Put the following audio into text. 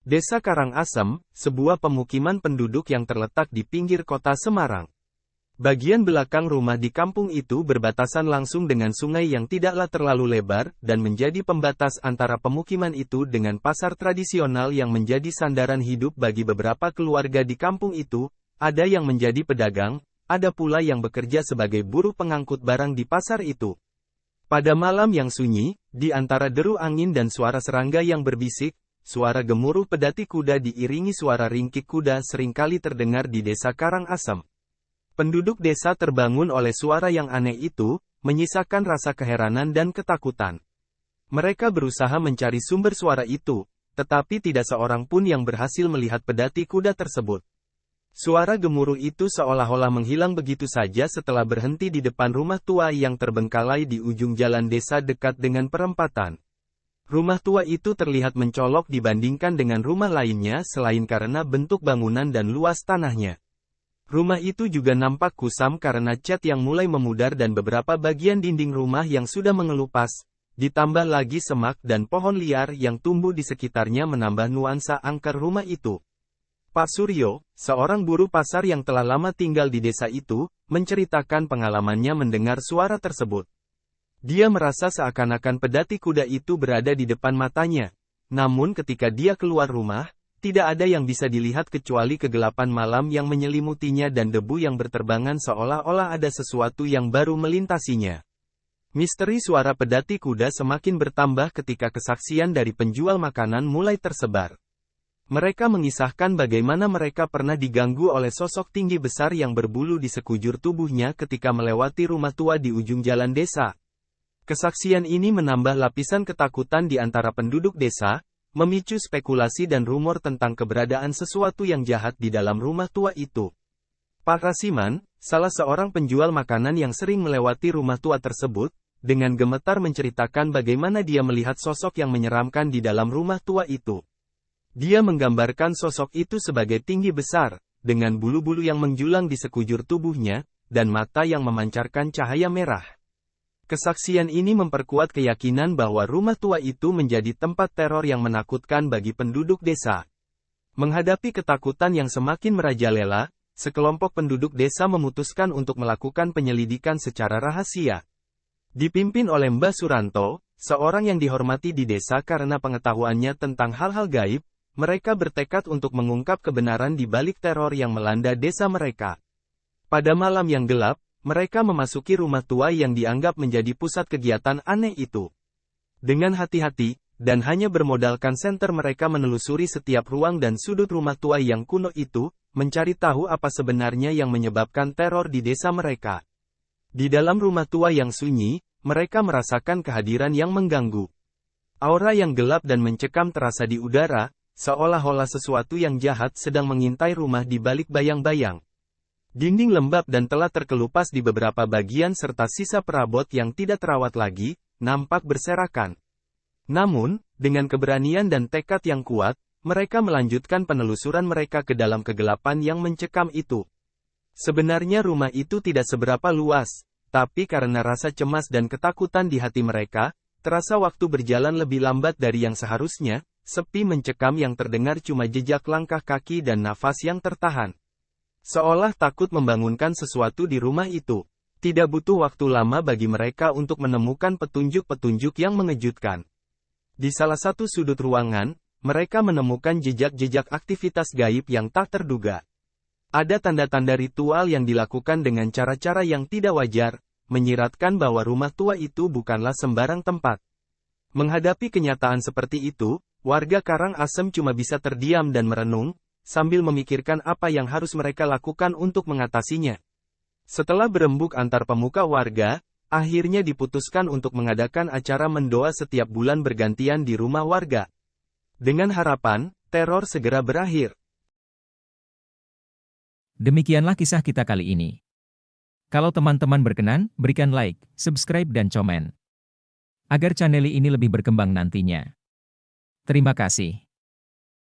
Desa Karangasem, sebuah pemukiman penduduk yang terletak di pinggir kota Semarang. Bagian belakang rumah di kampung itu berbatasan langsung dengan sungai yang tidaklah terlalu lebar, dan menjadi pembatas antara pemukiman itu dengan pasar tradisional yang menjadi sandaran hidup bagi beberapa keluarga di kampung itu. Ada yang menjadi pedagang, ada pula yang bekerja sebagai buruh pengangkut barang di pasar itu. Pada malam yang sunyi, di antara deru angin dan suara serangga yang berbisik, suara gemuruh pedati kuda diiringi suara ringkik kuda seringkali terdengar di desa Karangasem. Penduduk desa terbangun oleh suara yang aneh itu, menyisakan rasa keheranan dan ketakutan. Mereka berusaha mencari sumber suara itu, tetapi tidak seorang pun yang berhasil melihat pedati kuda tersebut. Suara gemuruh itu seolah-olah menghilang begitu saja setelah berhenti di depan rumah tua yang terbengkalai di ujung jalan desa dekat dengan perempatan. Rumah tua itu terlihat mencolok dibandingkan dengan rumah lainnya selain karena bentuk bangunan dan luas tanahnya. Rumah itu juga nampak kusam karena cat yang mulai memudar dan beberapa bagian dinding rumah yang sudah mengelupas, ditambah lagi semak dan pohon liar yang tumbuh di sekitarnya menambah nuansa angker rumah itu. Pak Suryo, seorang buruh pasar yang telah lama tinggal di desa itu, menceritakan pengalamannya mendengar suara tersebut. Dia merasa seakan-akan pedati kuda itu berada di depan matanya. Namun ketika dia keluar rumah, tidak ada yang bisa dilihat kecuali kegelapan malam yang menyelimutinya dan debu yang berterbangan seolah-olah ada sesuatu yang baru melintasinya. Misteri suara pedati kuda semakin bertambah ketika kesaksian dari penjual makanan mulai tersebar. Mereka mengisahkan bagaimana mereka pernah diganggu oleh sosok tinggi besar yang berbulu di sekujur tubuhnya ketika melewati rumah tua di ujung jalan desa. Kesaksian ini menambah lapisan ketakutan di antara penduduk desa, memicu spekulasi dan rumor tentang keberadaan sesuatu yang jahat di dalam rumah tua itu. Pak Rasiman, salah seorang penjual makanan yang sering melewati rumah tua tersebut, dengan gemetar menceritakan bagaimana dia melihat sosok yang menyeramkan di dalam rumah tua itu. Dia menggambarkan sosok itu sebagai tinggi besar, dengan bulu-bulu yang menjulang di sekujur tubuhnya, dan mata yang memancarkan cahaya merah. Kesaksian ini memperkuat keyakinan bahwa rumah tua itu menjadi tempat teror yang menakutkan bagi penduduk desa. Menghadapi ketakutan yang semakin merajalela, sekelompok penduduk desa memutuskan untuk melakukan penyelidikan secara rahasia. Dipimpin oleh Mbah Suranto, seorang yang dihormati di desa karena pengetahuannya tentang hal-hal gaib, mereka bertekad untuk mengungkap kebenaran di balik teror yang melanda desa mereka. Pada malam yang gelap, mereka memasuki rumah tua yang dianggap menjadi pusat kegiatan aneh itu. Dengan hati-hati, dan hanya bermodalkan senter mereka menelusuri setiap ruang dan sudut rumah tua yang kuno itu, mencari tahu apa sebenarnya yang menyebabkan teror di desa mereka. Di dalam rumah tua yang sunyi, mereka merasakan kehadiran yang mengganggu. Aura yang gelap dan mencekam terasa di udara, seolah-olah sesuatu yang jahat sedang mengintai rumah di balik bayang-bayang. Dinding lembab dan telah terkelupas di beberapa bagian serta sisa perabot yang tidak terawat lagi, nampak berserakan. Namun, dengan keberanian dan tekad yang kuat, mereka melanjutkan penelusuran mereka ke dalam kegelapan yang mencekam itu. Sebenarnya rumah itu tidak seberapa luas, tapi karena rasa cemas dan ketakutan di hati mereka, terasa waktu berjalan lebih lambat dari yang seharusnya, sepi mencekam yang terdengar cuma jejak langkah kaki dan nafas yang tertahan. Seolah takut membangunkan sesuatu di rumah itu. Tidak butuh waktu lama bagi mereka untuk menemukan petunjuk-petunjuk yang mengejutkan. Di salah satu sudut ruangan, mereka menemukan jejak-jejak aktivitas gaib yang tak terduga. Ada tanda-tanda ritual yang dilakukan dengan cara-cara yang tidak wajar, menyiratkan bahwa rumah tua itu bukanlah sembarang tempat. Menghadapi kenyataan seperti itu, warga Karangasem cuma bisa terdiam dan merenung, sambil memikirkan apa yang harus mereka lakukan untuk mengatasinya. Setelah berembuk antar pemuka warga, akhirnya diputuskan untuk mengadakan acara mendoa setiap bulan bergantian di rumah warga. Dengan harapan, teror segera berakhir. Demikianlah kisah kita kali ini. Kalau teman-teman berkenan, berikan like, subscribe dan komen. Agar channel ini lebih berkembang nantinya. Terima kasih.